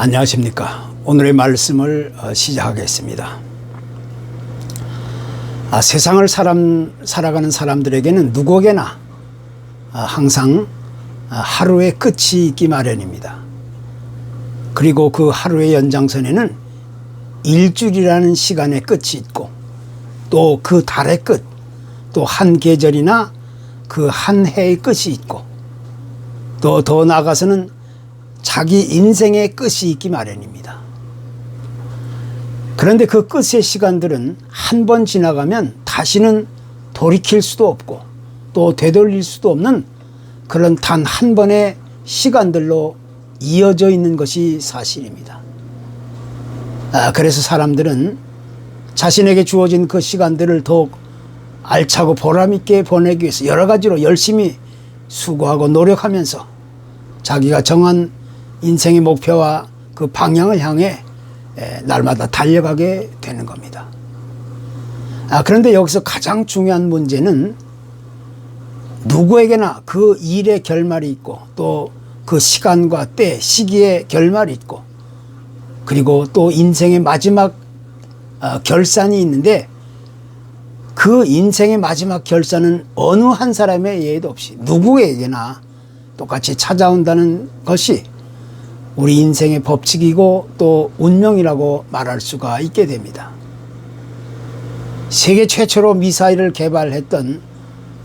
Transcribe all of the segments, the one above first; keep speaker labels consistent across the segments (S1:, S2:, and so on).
S1: 안녕하십니까. 오늘의 말씀을 시작하겠습니다. 세상을 살아가는 사람들에게는 누구에게나 항상 하루의 끝이 있기 마련입니다. 그리고 그 하루의 연장선에는 일주일이라는 시간의 끝이 있고, 또 그 달의 끝, 또 한 계절이나 그 한 해의 끝이 있고, 또 더 나아가서는 자기 인생의 끝이 있기 마련입니다. 그런데 그 끝의 시간들은 한 번 지나가면 다시는 돌이킬 수도 없고 또 되돌릴 수도 없는 그런 단 한 번의 시간들로 이어져 있는 것이 사실입니다. 그래서 사람들은 자신에게 주어진 그 시간들을 더욱 알차고 보람있게 보내기 위해서 여러 가지로 열심히 수고하고 노력하면서 자기가 정한 인생의 목표와 그 방향을 향해 날마다 달려가게 되는 겁니다. 그런데 여기서 가장 중요한 문제는 누구에게나 그 일의 결말이 있고, 또 그 시간과 때, 시기의 결말이 있고, 그리고 또 인생의 마지막 결산이 있는데, 그 인생의 마지막 결산은 어느 한 사람의 예외도 없이 누구에게나 똑같이 찾아온다는 것이 우리 인생의 법칙이고 또 운명이라고 말할 수가 있게 됩니다. 세계 최초로 미사일을 개발했던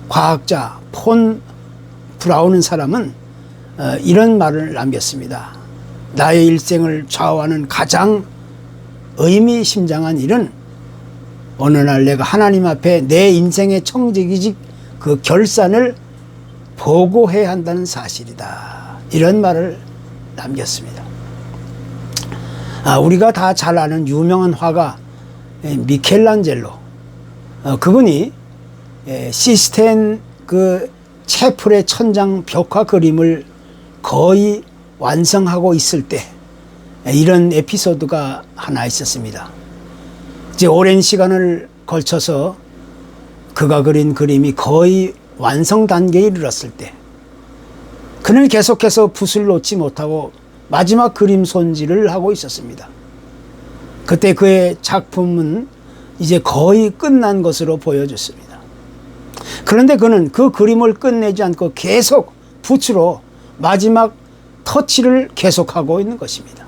S1: 과학자 폰 브라운은 사람은 이런 말을 남겼습니다. 나의 일생을 좌우하는 가장 의미심장한 일은 어느 날 내가 하나님 앞에 내 인생의 청지기직 그 결산을 보고해야 한다는 사실이다. 이런 말을 남겼습니다. 우리가 다 잘 아는 유명한 화가 미켈란젤로, 그분이 시스텐 그 채플의 천장 벽화 그림을 거의 완성하고 있을 때 이런 에피소드가 하나 있었습니다. 이제 오랜 시간을 걸쳐서 그가 그린 그림이 거의 완성 단계에 이르렀을 때 그는 계속해서 붓을 놓지 못하고 마지막 그림 손질을 하고 있었습니다. 그때 그의 작품은 이제 거의 끝난 것으로 보여졌습니다. 그런데 그는 그 그림을 끝내지 않고 계속 붓으로 마지막 터치를 계속하고 있는 것입니다.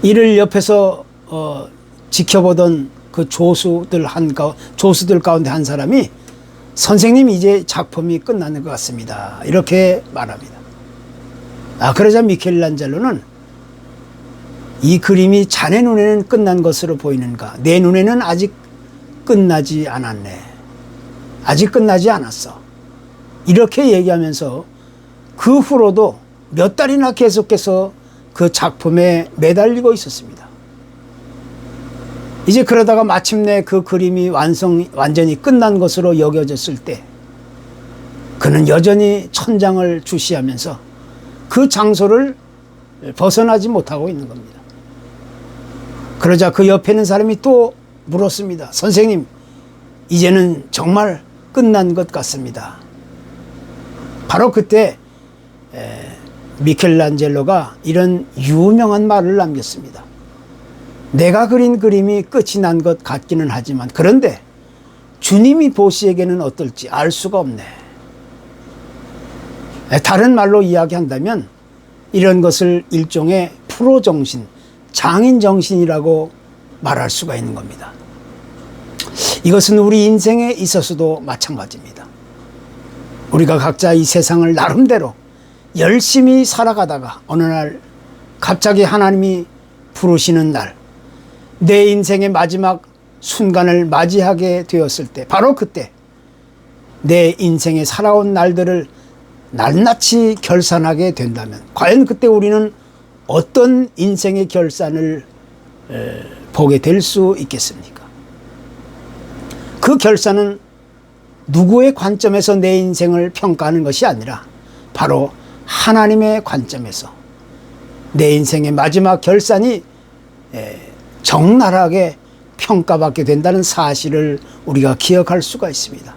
S1: 이를 옆에서 지켜보던 그 조수들 가운데 한 사람이 선생님, 이제 작품이 끝나는 것 같습니다. 이렇게 말합니다. 그러자 미켈란젤로는 이 그림이 자네 눈에는 끝난 것으로 보이는가? 내 눈에는 아직 끝나지 않았네. 아직 끝나지 않았어. 이렇게 얘기하면서 그 후로도 몇 달이나 계속해서 그 작품에 매달리고 있었습니다. 이제 그러다가 마침내 그 그림이 완전히 끝난 것으로 여겨졌을 때 그는 여전히 천장을 주시하면서 그 장소를 벗어나지 못하고 있는 겁니다. 그러자 그 옆에 있는 사람이 또 물었습니다. 선생님, 이제는 정말 끝난 것 같습니다. 바로 그때 미켈란젤로가 이런 유명한 말을 남겼습니다. 내가 그린 그림이 끝이 난 것 같기는 하지만, 그런데 주님이 보시기에는 어떨지 알 수가 없네. 다른 말로 이야기한다면 이런 것을 일종의 프로 정신, 장인 정신이라고 말할 수가 있는 겁니다. 이것은 우리 인생에 있어서도 마찬가지입니다. 우리가 각자 이 세상을 나름대로 열심히 살아가다가 어느 날 갑자기 하나님이 부르시는 날, 내 인생의 마지막 순간을 맞이하게 되었을 때, 바로 그때 내 인생에 살아온 날들을 낱낱이 결산하게 된다면 과연 그때 우리는 어떤 인생의 결산을 보게 될 수 있겠습니까? 그 결산은 누구의 관점에서 내 인생을 평가하는 것이 아니라 바로 하나님의 관점에서 내 인생의 마지막 결산이 적나라하게 평가받게 된다는 사실을 우리가 기억할 수가 있습니다.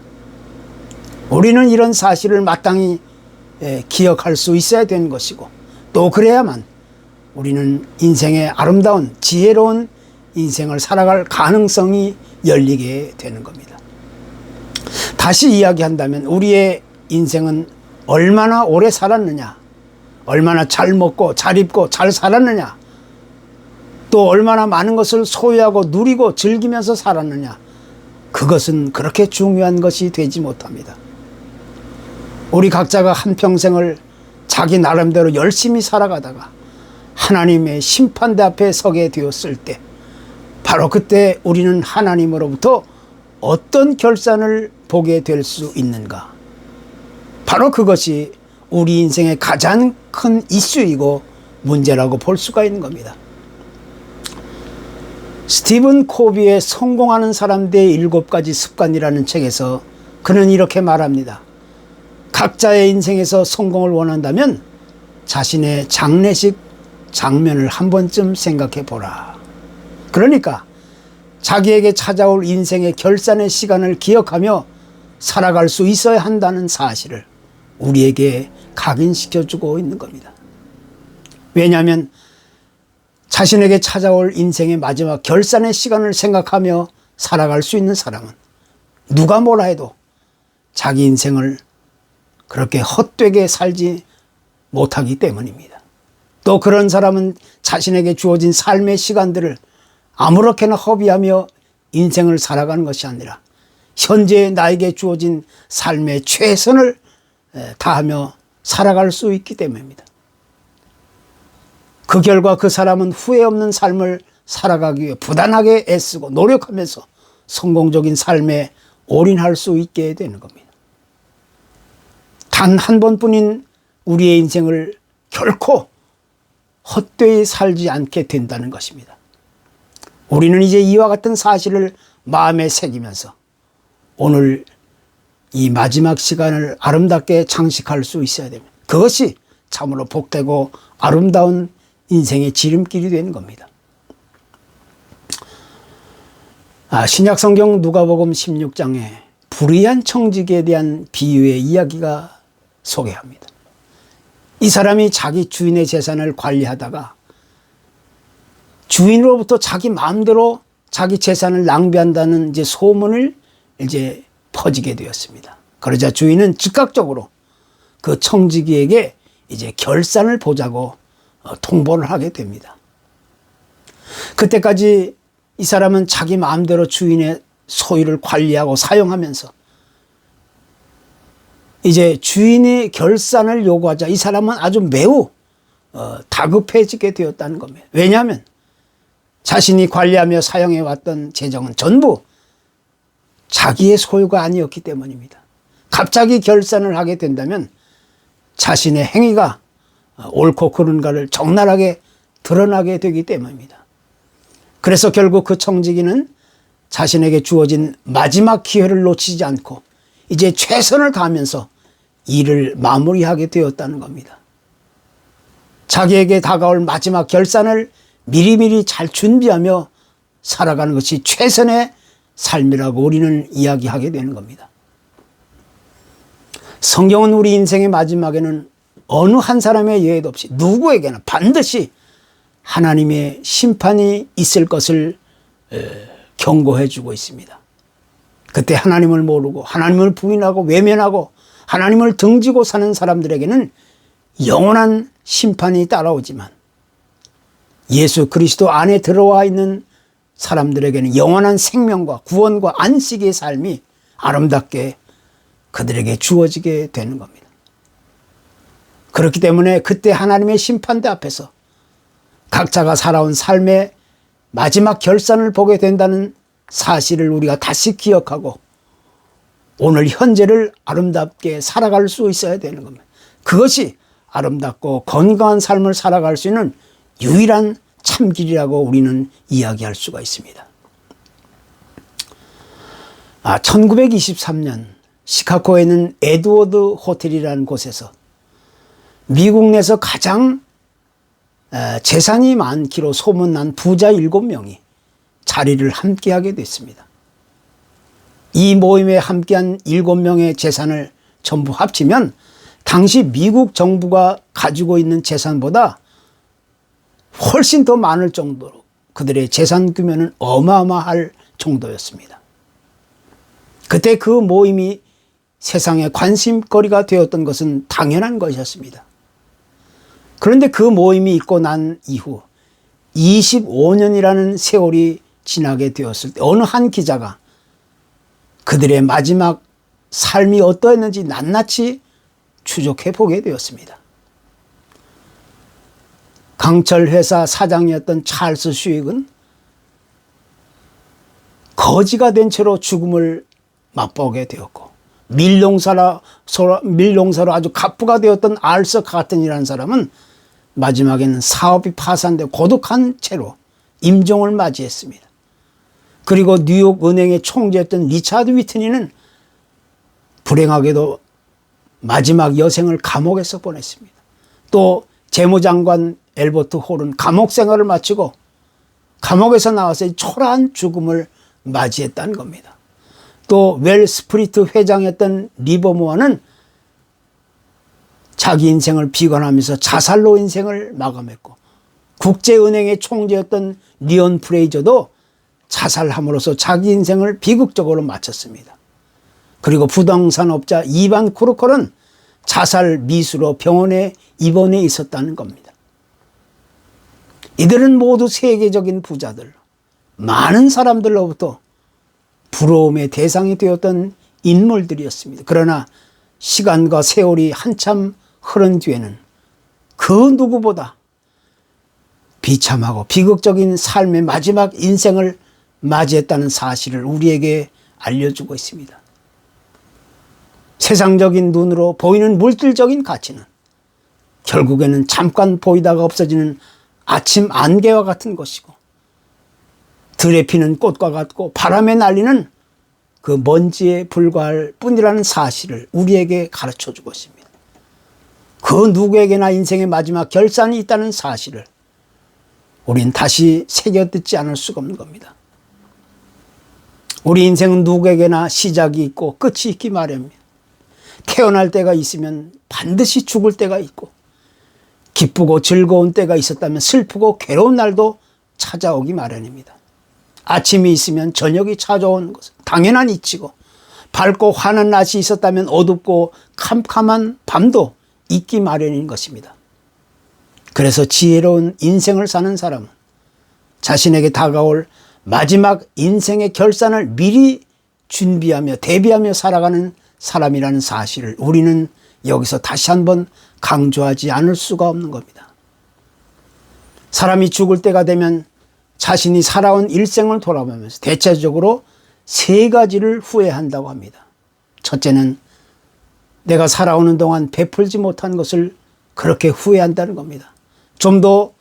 S1: 우리는 이런 사실을 마땅히 기억할 수 있어야 되는 것이고, 또 그래야만 우리는 인생의 아름다운 지혜로운 인생을 살아갈 가능성이 열리게 되는 겁니다. 다시 이야기한다면 우리의 인생은 얼마나 오래 살았느냐, 얼마나 잘 먹고 잘 입고 잘 살았느냐, 또 얼마나 많은 것을 소유하고 누리고 즐기면서 살았느냐, 그것은 그렇게 중요한 것이 되지 못합니다. 우리 각자가 한평생을 자기 나름대로 열심히 살아가다가 하나님의 심판대 앞에 서게 되었을 때, 바로 그때 우리는 하나님으로부터 어떤 결산을 보게 될 수 있는가? 바로 그것이 우리 인생의 가장 큰 이슈이고 문제라고 볼 수가 있는 겁니다. 스티븐 코비의 성공하는 사람들의 7가지 습관이라는 책에서 그는 이렇게 말합니다. 각자의 인생에서 성공을 원한다면 자신의 장례식 장면을 한 번쯤 생각해 보라. 그러니까 자기에게 찾아올 인생의 결산의 시간을 기억하며 살아갈 수 있어야 한다는 사실을 우리에게 각인시켜주고 있는 겁니다. 왜냐하면 자신에게 찾아올 인생의 마지막 결산의 시간을 생각하며 살아갈 수 있는 사람은 누가 뭐라 해도 자기 인생을 그렇게 헛되게 살지 못하기 때문입니다. 또 그런 사람은 자신에게 주어진 삶의 시간들을 아무렇게나 허비하며 인생을 살아가는 것이 아니라 현재 나에게 주어진 삶의 최선을 다하며 살아갈 수 있기 때문입니다. 그 결과 그 사람은 후회 없는 삶을 살아가기 위해 부단하게 애쓰고 노력하면서 성공적인 삶에 올인할 수 있게 되는 겁니다. 단 한 번뿐인 우리의 인생을 결코 헛되이 살지 않게 된다는 것입니다. 우리는 이제 이와 같은 사실을 마음에 새기면서 오늘 이 마지막 시간을 아름답게 장식할 수 있어야 됩니다. 그것이 참으로 복되고 아름다운 인생의 지름길이 되는 겁니다. 신약성경 누가복음 16장에 불의한 청지기에 대한 비유의 이야기가 소개합니다. 이 사람이 자기 주인의 재산을 관리하다가 주인으로부터 자기 마음대로 자기 재산을 낭비한다는 이제 소문을 이제 퍼지게 되었습니다. 그러자 주인은 즉각적으로 그 청지기에게 이제 결산을 보자고 통보를 하게 됩니다. 그때까지 이 사람은 자기 마음대로 주인의 소유를 관리하고 사용하면서 이제 주인의 결산을 요구하자 이 사람은 아주 매우 다급해지게 되었다는 겁니다. 왜냐하면 자신이 관리하며 사용해왔던 재정은 전부 자기의 소유가 아니었기 때문입니다. 갑자기 결산을 하게 된다면 자신의 행위가 옳고 그른가를 적나라하게 드러나게 되기 때문입니다. 그래서 결국 그 청지기는 자신에게 주어진 마지막 기회를 놓치지 않고 이제 최선을 다하면서 일을 마무리하게 되었다는 겁니다. 자기에게 다가올 마지막 결산을 미리미리 잘 준비하며 살아가는 것이 최선의 삶이라고 우리는 이야기하게 되는 겁니다. 성경은 우리 인생의 마지막에는 어느 한 사람의 예외도 없이 누구에게나 반드시 하나님의 심판이 있을 것을 경고해 주고 있습니다. 그때 하나님을 모르고 하나님을 부인하고 외면하고 하나님을 등지고 사는 사람들에게는 영원한 심판이 따라오지만 예수 그리스도 안에 들어와 있는 사람들에게는 영원한 생명과 구원과 안식의 삶이 아름답게 그들에게 주어지게 되는 겁니다. 그렇기 때문에 그때 하나님의 심판대 앞에서 각자가 살아온 삶의 마지막 결산을 보게 된다는 사실을 우리가 다시 기억하고 오늘 현재를 아름답게 살아갈 수 있어야 되는 겁니다. 그것이 아름답고 건강한 삶을 살아갈 수 있는 유일한 참길이라고 우리는 이야기할 수가 있습니다. 1923년 시카고에 있는 에드워드 호텔이라는 곳에서 미국 내에서 가장 재산이 많기로 소문난 부자 7명이 자리를 함께하게 됐습니다. 이 모임에 함께한 7명의 재산을 전부 합치면 당시 미국 정부가 가지고 있는 재산보다 훨씬 더 많을 정도로 그들의 재산 규모는 어마어마할 정도였습니다. 그때 그 모임이 세상의 관심거리가 되었던 것은 당연한 것이었습니다. 그런데 그 모임이 있고 난 이후 25년이라는 세월이 지나게 되었을 때 어느 한 기자가 그들의 마지막 삶이 어떠했는지 낱낱이 추적해 보게 되었습니다. 강철 회사 사장이었던 찰스 슈익은 거지가 된 채로 죽음을 맛보게 되었고, 밀농사로 아주 갑부가 되었던 알서 카튼이라는 사람은 마지막에는 사업이 파산되고 고독한 채로 임종을 맞이했습니다. 그리고 뉴욕 은행의 총재였던 리차드 위트니는 불행하게도 마지막 여생을 감옥에서 보냈습니다. 또 재무장관 엘버트 홀은 감옥 생활을 마치고 감옥에서 나와서 초라한 죽음을 맞이했다는 겁니다. 또 웰스프리트 회장이었던 리버모어는 자기 인생을 비관하면서 자살로 인생을 마감했고, 국제은행의 총재였던 리온 프레이저도 자살함으로써 자기 인생을 비극적으로 마쳤습니다. 그리고 부동산업자 이반 쿠르콜은 자살 미수로 병원에 입원해 있었다는 겁니다. 이들은 모두 세계적인 부자들, 많은 사람들로부터 부러움의 대상이 되었던 인물들이었습니다. 그러나 시간과 세월이 한참 흐른 뒤에는 그 누구보다 비참하고 비극적인 삶의 마지막 인생을 맞이했다는 사실을 우리에게 알려주고 있습니다. 세상적인 눈으로 보이는 물질적인 가치는 결국에는 잠깐 보이다가 없어지는 아침 안개와 같은 것이고, 들에 피는 꽃과 같고 바람에 날리는 그 먼지에 불과할 뿐이라는 사실을 우리에게 가르쳐 주고 있습니다. 그 누구에게나 인생의 마지막 결산이 있다는 사실을 우린 다시 새겨듣지 않을 수가 없는 겁니다. 우리 인생은 누구에게나 시작이 있고 끝이 있기 마련입니다. 태어날 때가 있으면 반드시 죽을 때가 있고, 기쁘고 즐거운 때가 있었다면 슬프고 괴로운 날도 찾아오기 마련입니다. 아침이 있으면 저녁이 찾아오는 것은 당연한 이치고, 밝고 환한 낮이 있었다면 어둡고 캄캄한 밤도 있기 마련인 것입니다. 그래서 지혜로운 인생을 사는 사람은 자신에게 다가올 마지막 인생의 결산을 미리 준비하며 대비하며 살아가는 사람이라는 사실을 우리는 여기서 다시 한번 강조하지 않을 수가 없는 겁니다. 사람이 죽을 때가 되면 자신이 살아온 일생을 돌아보면서 대체적으로 세 가지를 후회한다고 합니다. 첫째는 내가 살아오는 동안 베풀지 못한 것을 그렇게 후회한다는 겁니다. 좀 더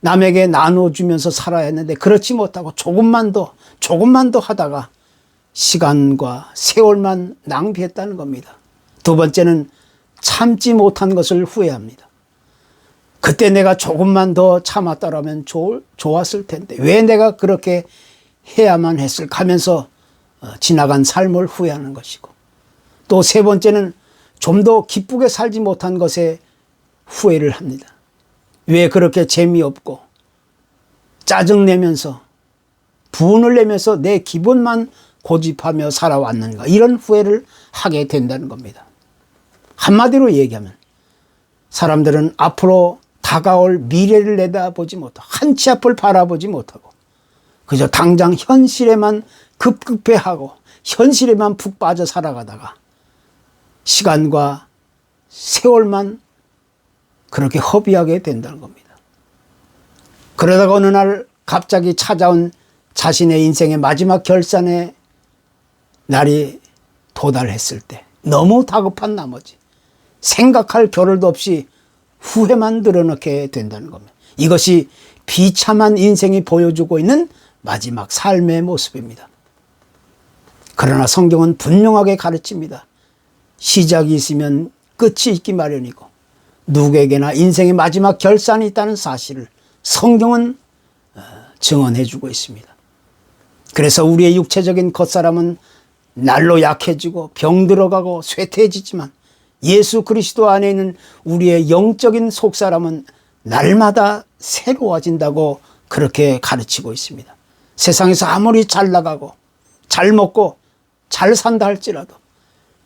S1: 남에게 나눠주면서 살아야 했는데 그렇지 못하고 조금만 더 하다가 시간과 세월만 낭비했다는 겁니다. 두 번째는 참지 못한 것을 후회합니다. 그때 내가 조금만 더 참았더라면 좋았을 텐데 왜 내가 그렇게 해야만 했을까 하면서 지나간 삶을 후회하는 것이고, 또 세 번째는 좀 더 기쁘게 살지 못한 것에 후회를 합니다. 왜 그렇게 재미없고 짜증내면서 분을 내면서 내 기분만 고집하며 살아왔는가, 이런 후회를 하게 된다는 겁니다. 한마디로 얘기하면 사람들은 앞으로 다가올 미래를 내다보지 못하고 한 치 앞을 바라보지 못하고 그저 당장 현실에만 급급해하고 현실에만 푹 빠져 살아가다가 시간과 세월만 그렇게 허비하게 된다는 겁니다. 그러다가 어느 날 갑자기 찾아온 자신의 인생의 마지막 결산의 날이 도달했을 때 너무 다급한 나머지 생각할 겨를도 없이 후회만 늘어놓게 된다는 겁니다. 이것이 비참한 인생이 보여주고 있는 마지막 삶의 모습입니다. 그러나 성경은 분명하게 가르칩니다. 시작이 있으면 끝이 있기 마련이고 누구에게나 인생의 마지막 결산이 있다는 사실을 성경은 증언해 주고 있습니다. 그래서 우리의 육체적인 겉사람은 날로 약해지고 병들어가고 쇠퇴해지지만 예수 그리스도 안에 있는 우리의 영적인 속사람은 날마다 새로워진다고 그렇게 가르치고 있습니다. 세상에서 아무리 잘 나가고 잘 먹고 잘 산다 할지라도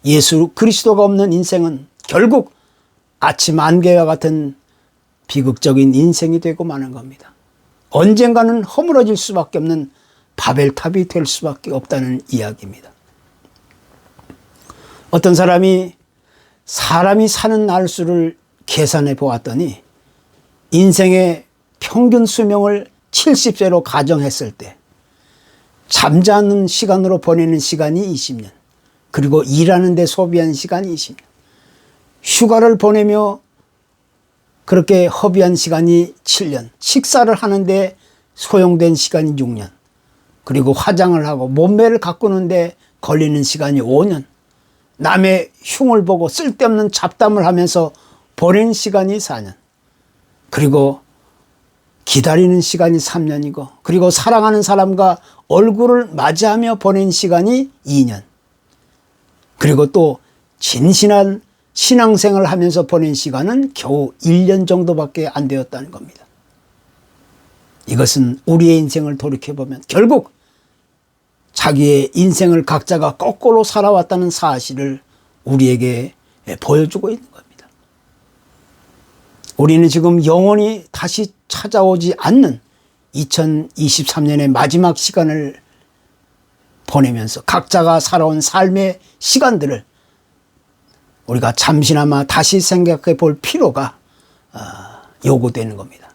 S1: 예수 그리스도가 없는 인생은 결국 아침 안개와 같은 비극적인 인생이 되고 마는 겁니다. 언젠가는 허물어질 수밖에 없는 바벨탑이 될 수밖에 없다는 이야기입니다. 어떤 사람이 사는 날수를 계산해 보았더니 인생의 평균 수명을 70세로 가정했을 때 잠자는 시간으로 보내는 시간이 20년, 그리고 일하는 데 소비한 시간이 20년, 휴가를 보내며 그렇게 허비한 시간이 7년, 식사를 하는데 소용된 시간이 6년, 그리고 화장을 하고 몸매를 가꾸는데 걸리는 시간이 5년, 남의 흉을 보고 쓸데없는 잡담을 하면서 보내는 시간이 4년, 그리고 기다리는 시간이 3년이고, 그리고 사랑하는 사람과 얼굴을 맞이하며 보낸 시간이 2년, 그리고 또 진실한 신앙생활을 하면서 보낸 시간은 겨우 1년 정도밖에 안 되었다는 겁니다. 이것은 우리의 인생을 돌이켜보면 결국 자기의 인생을 각자가 거꾸로 살아왔다는 사실을 우리에게 보여주고 있는 겁니다. 우리는 지금 영원히 다시 찾아오지 않는 2023년의 마지막 시간을 보내면서 각자가 살아온 삶의 시간들을 우리가 잠시나마 다시 생각해 볼 필요가 요구되는 겁니다.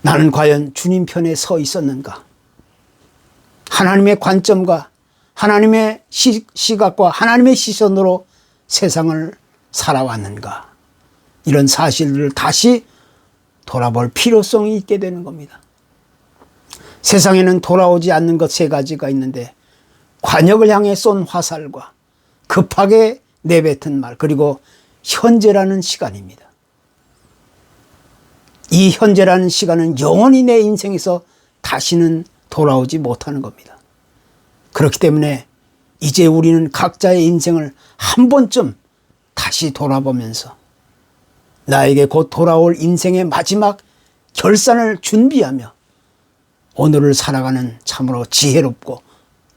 S1: 나는 과연 주님 편에 서 있었는가? 하나님의 관점과 하나님의 시각과 하나님의 시선으로 세상을 살아왔는가? 이런 사실을 다시 돌아볼 필요성이 있게 되는 겁니다. 세상에는 돌아오지 않는 것 3가지가 있는데, 관역을 향해 쏜 화살과 급하게 내뱉은 말, 그리고 현재라는 시간입니다. 이 현재라는 시간은 영원히 내 인생에서 다시는 돌아오지 못하는 겁니다. 그렇기 때문에 이제 우리는 각자의 인생을 한 번쯤 다시 돌아보면서 나에게 곧 돌아올 인생의 마지막 결산을 준비하며 오늘을 살아가는 참으로 지혜롭고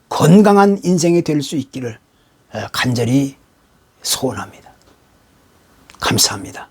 S1: 건강한 인생이 될 수 있기를 간절히 소원합니다. 감사합니다.